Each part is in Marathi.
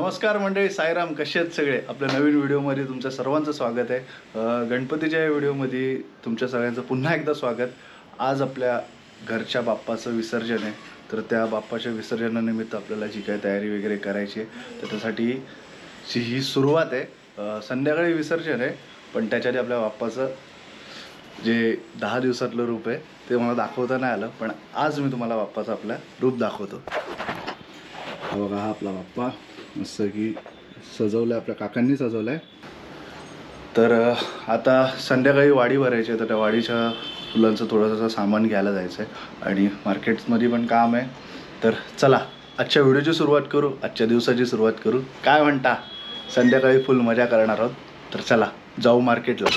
नमस्कार मंडळी, साईराम. कसे आहेत सगळे? आपल्या नवीन व्हिडिओमध्ये तुमच्या सर्वांचं स्वागत आहे. गणपतीच्या या व्हिडिओमध्ये तुमच्या सगळ्यांचं पुन्हा एकदा स्वागत. आज आपल्या घरच्या बाप्पाचं विसर्जन आहे, तर त्या बाप्पाच्या विसर्जनानिमित्त आपल्याला जी काही तयारी वगैरे करायची आहे तर त्यासाठी ही सुरुवात आहे. संध्याकाळी विसर्जन आहे, पण त्याच्या आधी आपल्या बाप्पाचं जे 10 दिवसातलं रूप आहे ते मला दाखवता नाही आलं, पण आज मी तुम्हाला बाप्पाचं आपल्या रूप दाखवतो. बघा, हा आपला बाप्पा मस्त की सजवलं, आपल्या काकांनी सजवलं आहे. तर आता संध्याकाळी वाडी भरायची आहे, तर त्या वाडीच्या फुलांचं थोडंसं सामान घ्यायला जायचं आहे आणि मार्केट्समध्ये पण काम आहे. तर चला आजच्या व्हिडिओची सुरुवात करू, आजच्या दिवसाची सुरुवात करू. काय म्हणता? संध्याकाळी फुल मजा करणार आहोत, तर चला जाऊ मार्केटला.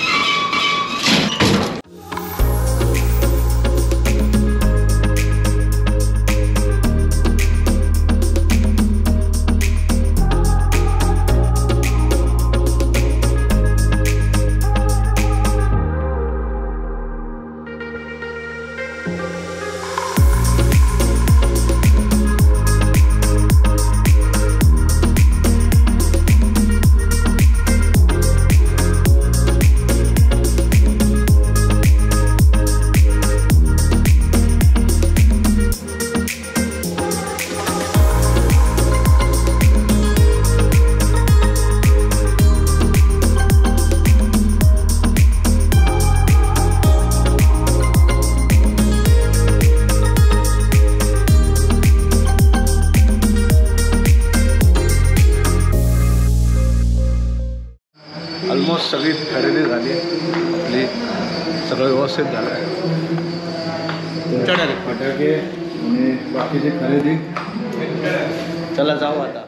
ऑलमोस्ट सगळी खरेदी झाली आपली, सगळं व्यवस्थित झालं आहे. फटाके आणि बाकीची खरेदी. चला जाऊ आता.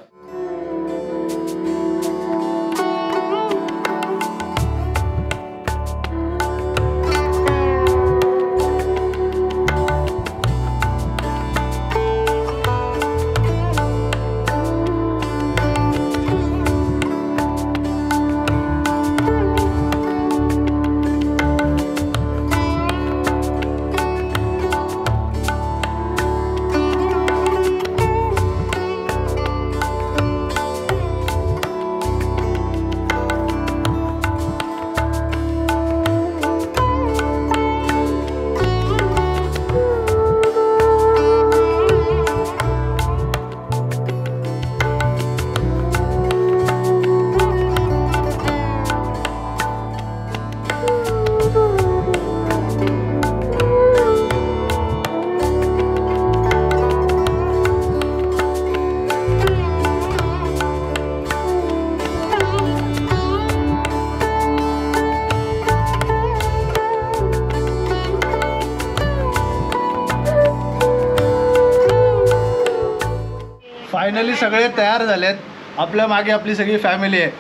फायनली सगळे तयार झालेत. आपल्या मागे आपली सगळी फॅमिली आहे.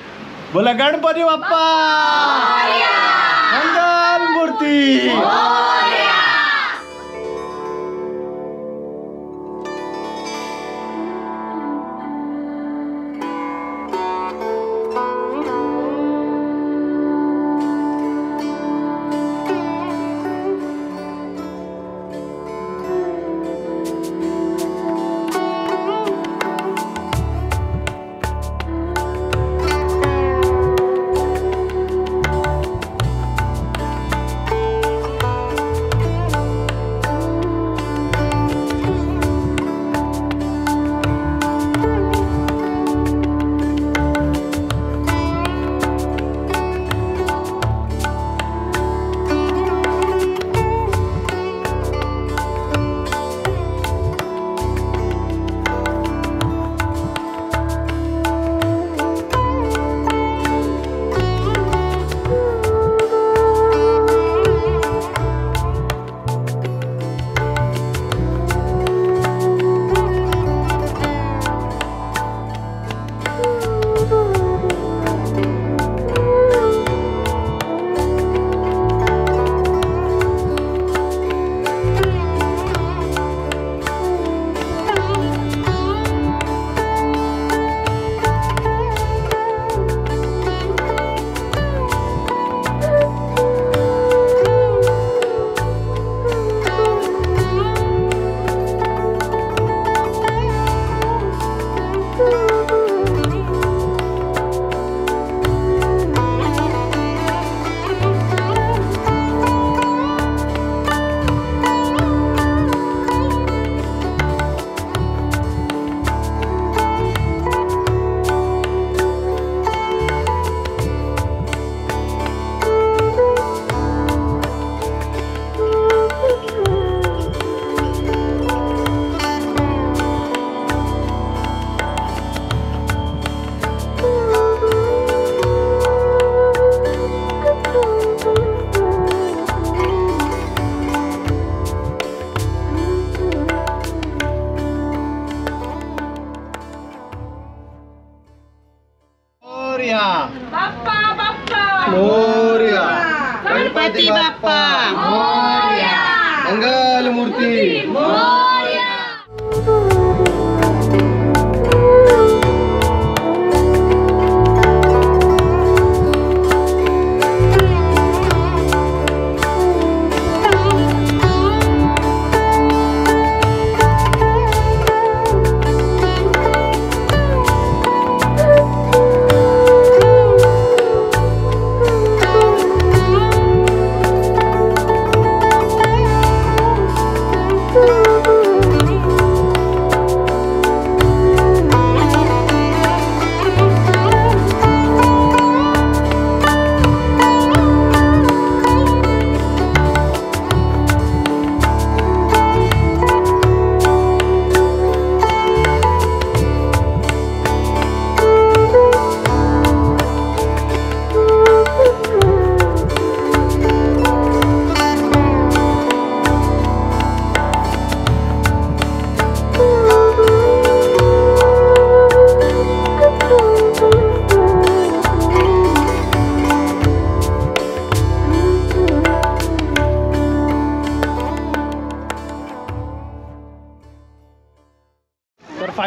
बोला गणपती बाप्पा मंगल मूर्ती.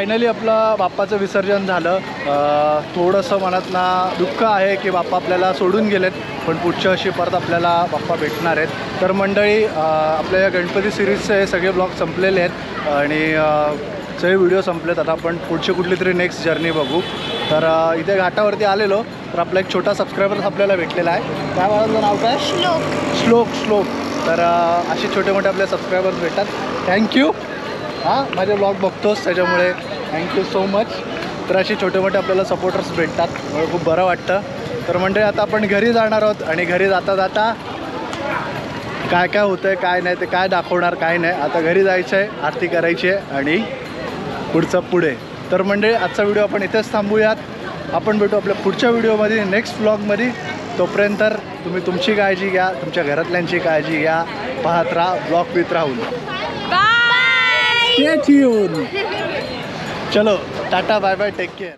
फायनली आपलं बाप्पाचं विसर्जन झालं. थोडंसं मनात ना दुःख आहे की बाप्पा आपल्याला सोडून गेलेत, पण पुढच्या वर्षी परत आपल्याला बाप्पा भेटणार आहेत. तर मंडळी, आपल्या या गणपती सिरीजचे हे सगळे ब्लॉग संपलेले आहेत आणि सगळे व्हिडिओ संपलेत. आता आपण पुढची कुठली तरी नेक्स्ट जर्नी बघू. तर इथे घाटावरती आलेलो तर आपला एक छोटा सबस्क्रायबर्स आपल्याला भेटलेला आहे. त्या बाळाचं नाव काय? श्लोक. तर असे छोटे मोठे आपले सबस्क्रायबर्स भेटतात. थँक्यू. माझे ब्लॉग बघतोस त्याच्यामुळे थँक्यू सो मच. तर असे छोटे मोठे आपल्याला सपोर्टर्स भेटतात, मला खूप बरं वाटतं. तर म्हणजे आता आपण घरी जाणार आहोत आणि घरी जाता जाता काय काय होतं आहे काय नाही ते काय दाखवणार काय नाही. आता घरी जायचं आहे, आरती करायची आहे आणि पुढचं पुढे. तर म्हणजे आजचा व्हिडिओ आपण इथेच थांबूयात. आपण भेटू आपल्या पुढच्या व्हिडिओमध्ये, नेक्स्ट व्लॉगमध्ये. तोपर्यंत तुम्ही तुमची काळजी घ्या, तुमच्या घरातल्यांची काळजी घ्या. पाहत राहा ब्लॉग विथ राहुल. चलो tata bye bye, take care.